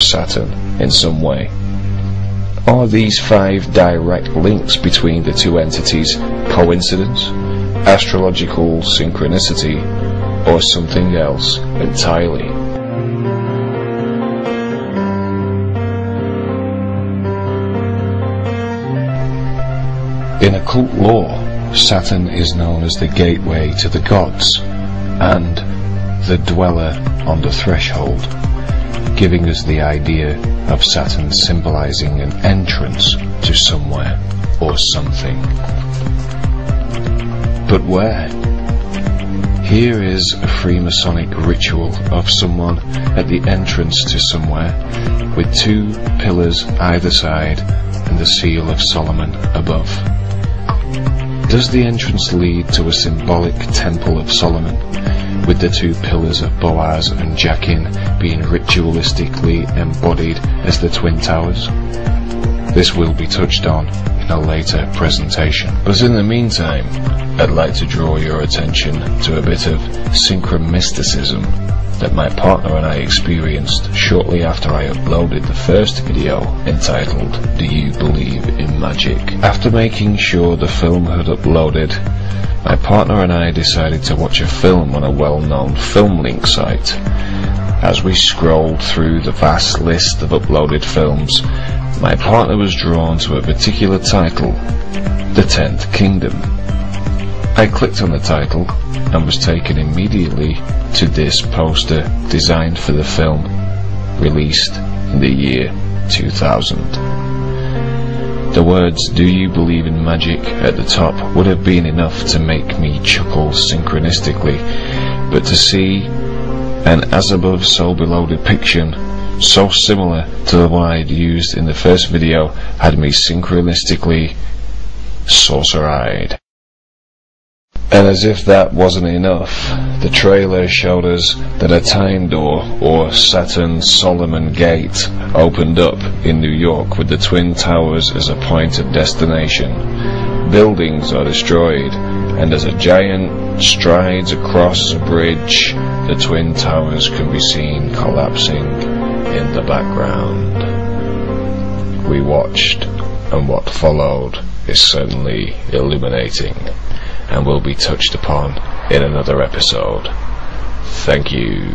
Saturn in some way? Are these 5 direct links between the two entities coincidence, astrological synchronicity, or something else entirely? In occult law, Saturn is known as the gateway to the gods and the dweller on the threshold, giving us the idea of Saturn symbolizing an entrance to somewhere or something. But where? Here is a Freemasonic ritual of someone at the entrance to somewhere, with 2 pillars either side and the seal of Solomon above. Does the entrance lead to a symbolic Temple of Solomon, with the 2 pillars of Boaz and Jachin being ritualistically embodied as the Twin Towers? This will be touched on in a later presentation. But in the meantime, I'd like to draw your attention to a bit of synchromysticism that my partner and I experienced shortly after I uploaded the first video entitled Do You Believe in Magick? After making sure the film had uploaded, my partner and I decided to watch a film on a well-known film link site. As we scrolled through the vast list of uploaded films, my partner was drawn to a particular title, The 10th Kingdom. I clicked on the title and was taken immediately to this poster designed for the film, released in the year 2000. The words "Do you believe in magic?" at the top would have been enough to make me chuckle synchronistically, but to see an as above so below depiction so similar to the one I'd used in the first video had me synchronistically saucer-eyed. And as if that wasn't enough, the trailer showed us that a time door, or Saturn Solomon Gate, opened up in New York with the Twin Towers as a point of destination. Buildings are destroyed, and as a giant strides across a bridge, the Twin Towers can be seen collapsing in the background. We watched, and what followed is certainly illuminating, and will be touched upon in another episode. Thank you.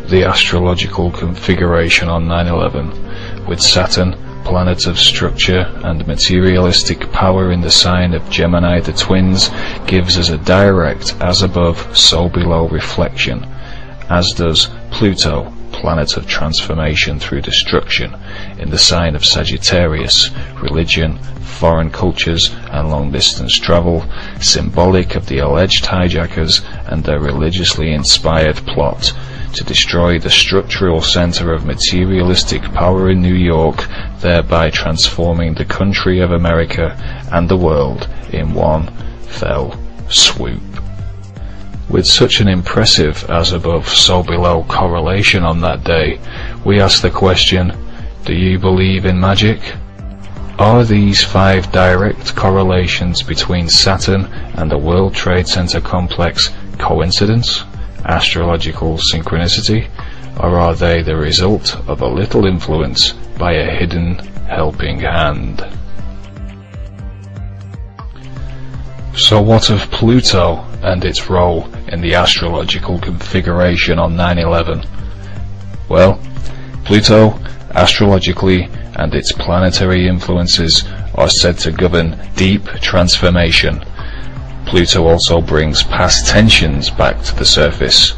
The astrological configuration on 9/11, with Saturn, planet of structure and materialistic power, in the sign of Gemini, the twins, gives us a direct as above so below reflection, as does Pluto, planet of transformation through destruction, in the sign of Sagittarius, religion, foreign cultures and long distance travel, symbolic of the alleged hijackers and their religiously inspired plot to destroy the structural center of materialistic power in New York, thereby transforming the country of America and the world in one fell swoop. With such an impressive as above so below correlation on that day, we ask the question, do you believe in magic? Are these 5 direct correlations between Saturn and the World Trade Center complex coincidence, astrological synchronicity, or are they the result of a little influence by a hidden helping hand? So what of Pluto and its role in the astrological configuration on 9/11? Well, Pluto, astrologically, and its planetary influences are said to govern deep transformation. Pluto also brings past tensions back to the surface,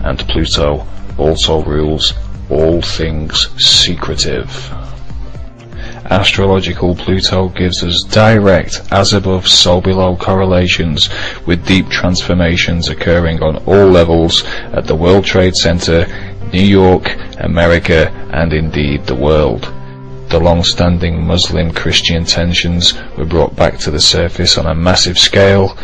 and Pluto also rules all things secretive. Astrological Pluto gives us direct as above so below correlations with deep transformations occurring on all levels at the World Trade Center, New York, America, and indeed the world. The long-standing Muslim-Christian tensions were brought back to the surface on a massive scale,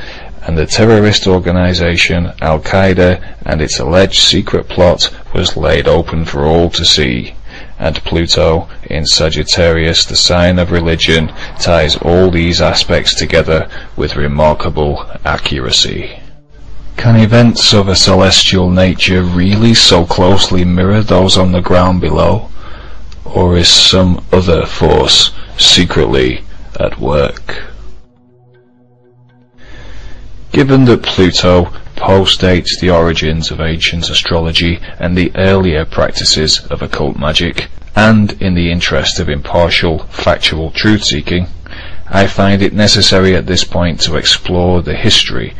and the terrorist organization Al-Qaeda and its alleged secret plot was laid open for all to see. And Pluto in Sagittarius, the sign of religion, ties all these aspects together with remarkable accuracy. Can events of a celestial nature really so closely mirror those on the ground below? Or is some other force secretly at work? Given that Pluto postdates the origins of ancient astrology and the earlier practices of occult magic, and in the interest of impartial, factual truth-seeking, I find it necessary at this point to explore the history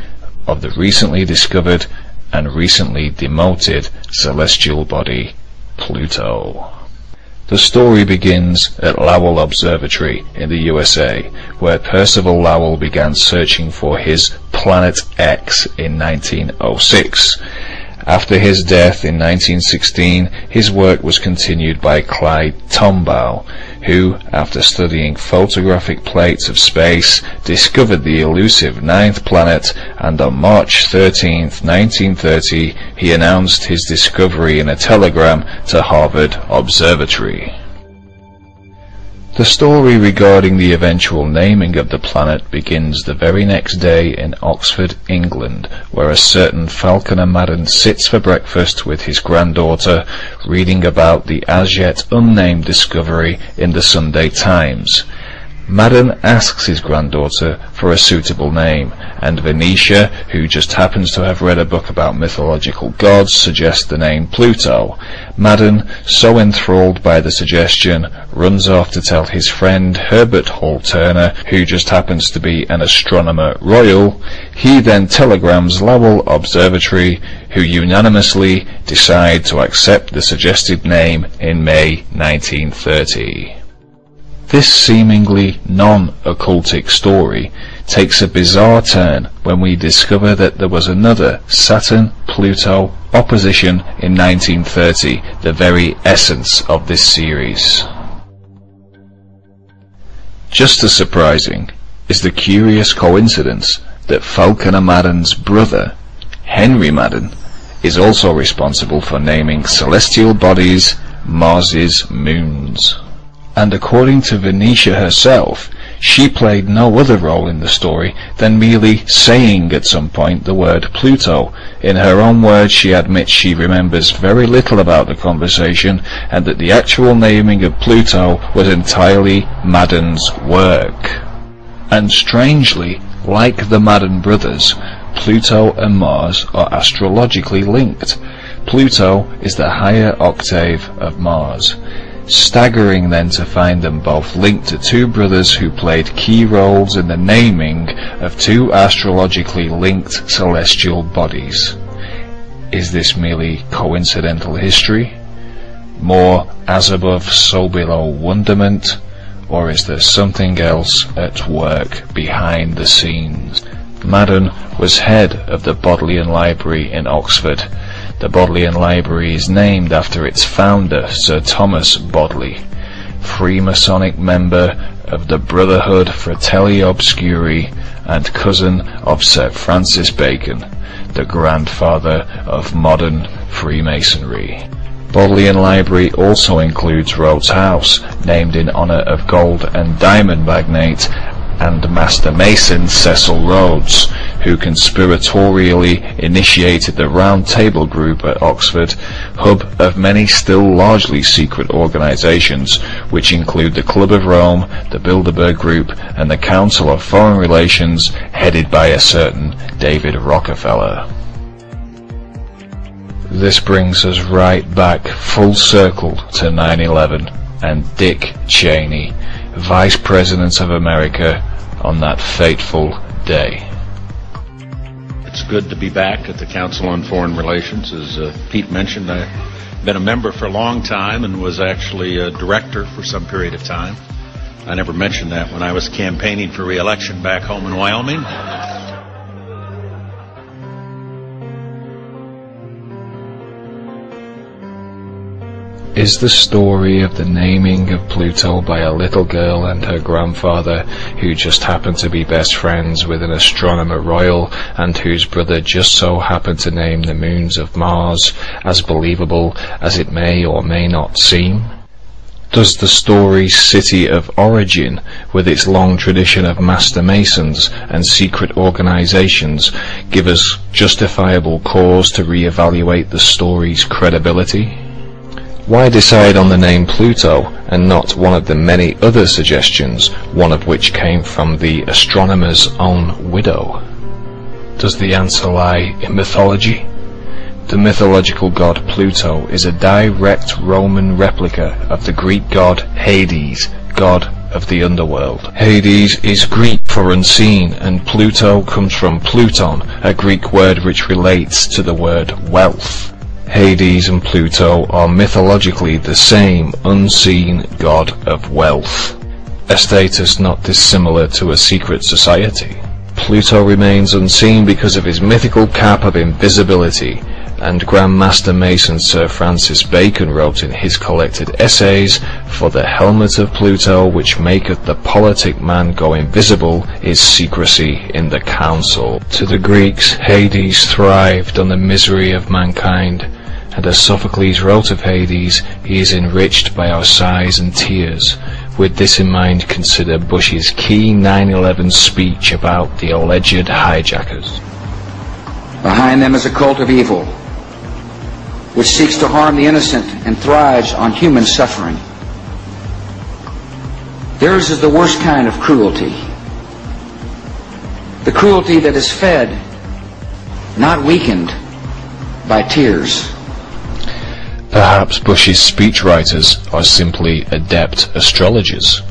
of the recently discovered and recently demoted celestial body, Pluto. The story begins at Lowell Observatory in the USA, where Percival Lowell began searching for his Planet X in 1906. After his death in 1916, his work was continued by Clyde Tombaugh, who, after studying photographic plates of space, discovered the elusive ninth planet, and on March 13, 1930, he announced his discovery in a telegram to Harvard Observatory. The story regarding the eventual naming of the planet begins the very next day in Oxford, England, where a certain Falconer Madden sits for breakfast with his granddaughter, reading about the as yet unnamed discovery in the Sunday Times. Madden asks his granddaughter for a suitable name, and Venetia, who just happens to have read a book about mythological gods, suggests the name Pluto. Madden, so enthralled by the suggestion, runs off to tell his friend Herbert Hall Turner, who just happens to be an astronomer royal. He then telegrams Lowell Observatory, who unanimously decide to accept the suggested name in May 1930. This seemingly non-occultic story takes a bizarre turn when we discover that there was another Saturn-Pluto opposition in 1930, the very essence of this series. Just as surprising is the curious coincidence that Falconer Madden's brother, Henry Madden, is also responsible for naming celestial bodies Mars's moons. And according to Venetia herself, she played no other role in the story than merely saying at some point the word Pluto. In her own words, she admits she remembers very little about the conversation, and that the actual naming of Pluto was entirely Madden's work. And strangely, like the Madden brothers, Pluto and Mars are astrologically linked. Pluto is the higher octave of Mars. Staggering then to find them both linked to two brothers who played key roles in the naming of two astrologically linked celestial bodies. Is this merely coincidental history? More as above, so below wonderment? Or is there something else at work behind the scenes? Madden was head of the Bodleian Library in Oxford. The Bodleian Library is named after its founder, Sir Thomas Bodley, Freemasonic member of the Brotherhood Fratelli Obscuri and cousin of Sir Francis Bacon, the grandfather of modern Freemasonry. Bodleian Library also includes Rhodes House, named in honour of gold and diamond magnate and Master Mason Cecil Rhodes, who conspiratorially initiated the Round Table Group at Oxford, hub of many still largely secret organisations, which include the Club of Rome, the Bilderberg Group, and the Council of Foreign Relations, headed by a certain David Rockefeller. This brings us right back full circle to 9/11 and Dick Cheney, Vice President of America, on that fateful day. It's good to be back at the Council on Foreign Relations. As Pete mentioned, I've been a member for a long time and was actually a director for some period of time. I never mentioned that when I was campaigning for re-election back home in Wyoming. Is the story of the naming of Pluto by a little girl and her grandfather, who just happened to be best friends with an astronomer royal and whose brother just so happened to name the moons of Mars, as believable as it may or may not seem? Does the story's city of origin, with its long tradition of master masons and secret organizations, give us justifiable cause to re-evaluate the story's credibility? Why decide on the name Pluto and not one of the many other suggestions, one of which came from the astronomer's own widow? Does the answer lie in mythology? The mythological god Pluto is a direct Roman replica of the Greek god Hades, god of the underworld. Hades is Greek for unseen, and Pluto comes from Pluton, a Greek word which relates to the word wealth. Hades and Pluto are mythologically the same unseen god of wealth, a status not dissimilar to a secret society. Pluto remains unseen because of his mythical cap of invisibility, and Grand Master Mason Sir Francis Bacon wrote in his collected essays, "For the helmet of Pluto which maketh the politic man go invisible is secrecy in the council." To the Greeks, Hades thrived on the misery of mankind, and as Sophocles wrote of Hades, he is enriched by our sighs and tears. With this in mind, consider Bush's key 9/11 speech about the alleged hijackers. Behind them is a cult of evil, which seeks to harm the innocent and thrives on human suffering. Theirs is the worst kind of cruelty. The cruelty that is fed, not weakened, by tears. Perhaps Bush's speechwriters are simply adept astrologers,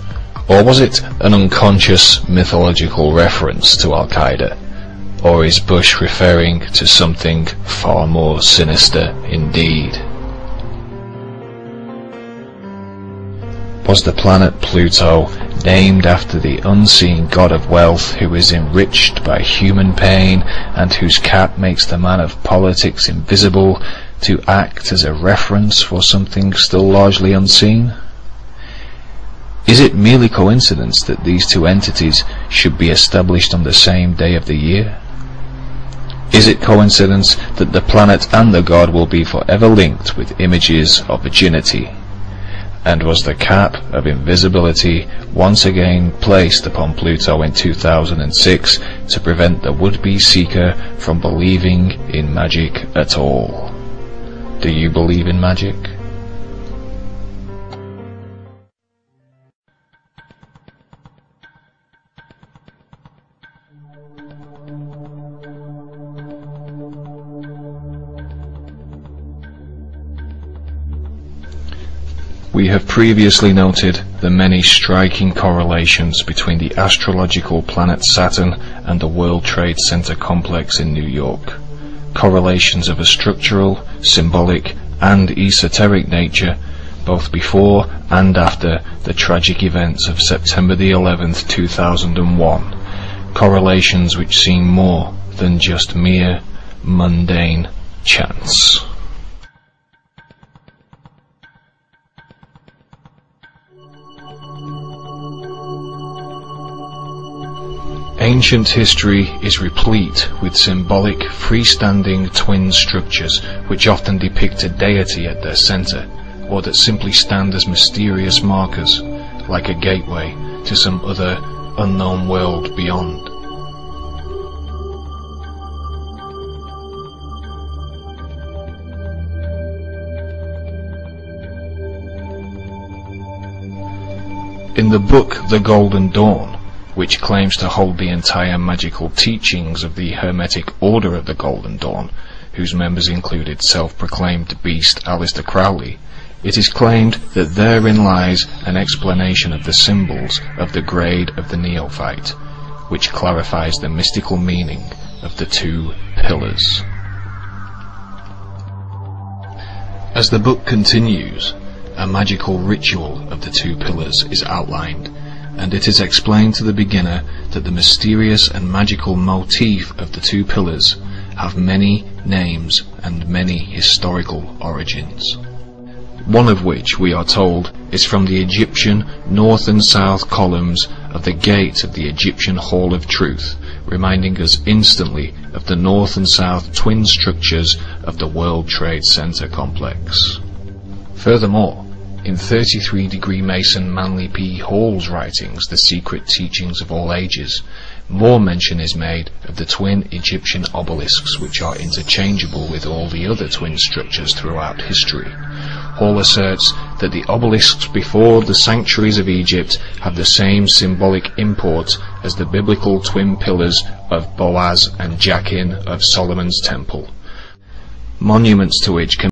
or was it an unconscious mythological reference to Al-Qaeda? Or is Bush referring to something far more sinister indeed? Was the planet Pluto named after the unseen god of wealth who is enriched by human pain and whose cap makes the man of politics invisible, to act as a reference for something still largely unseen? Is it merely coincidence that these two entities should be established on the same day of the year? Is it coincidence that the planet and the god will be forever linked with images of virginity? And was the cap of invisibility once again placed upon Pluto in 2006 to prevent the would-be seeker from believing in magic at all? Do you believe in magic? We have previously noted the many striking correlations between the astrological planet Saturn and the World Trade Center complex in New York. Correlations of a structural, symbolic, and esoteric nature, both before and after the tragic events of September the 11th, 2001. Correlations which seem more than just mere mundane chance. Ancient history is replete with symbolic, freestanding twin structures which often depict a deity at their center, or that simply stand as mysterious markers, like a gateway to some other unknown world beyond. In the book The Golden Dawn, which claims to hold the entire magical teachings of the Hermetic Order of the Golden Dawn, whose members included self-proclaimed beast Aleister Crowley, it is claimed that therein lies an explanation of the symbols of the grade of the neophyte, which clarifies the mystical meaning of the two pillars. As the book continues, a magical ritual of the two pillars is outlined, and it is explained to the beginner that the mysterious and magical motif of the two pillars have many names and many historical origins. one of which, we are told, is from the Egyptian north and south columns of the gate of the Egyptian Hall of Truth, reminding us instantly of the north and south twin structures of the World Trade Center complex. Furthermore, in 33-degree Mason Manly P. Hall's writings, The Secret Teachings of All Ages, more mention is made of the twin Egyptian obelisks, which are interchangeable with all the other twin structures throughout history. Hall asserts that the obelisks before the sanctuaries of Egypt have the same symbolic import as the biblical twin pillars of Boaz and Jachin of Solomon's temple, monuments to which can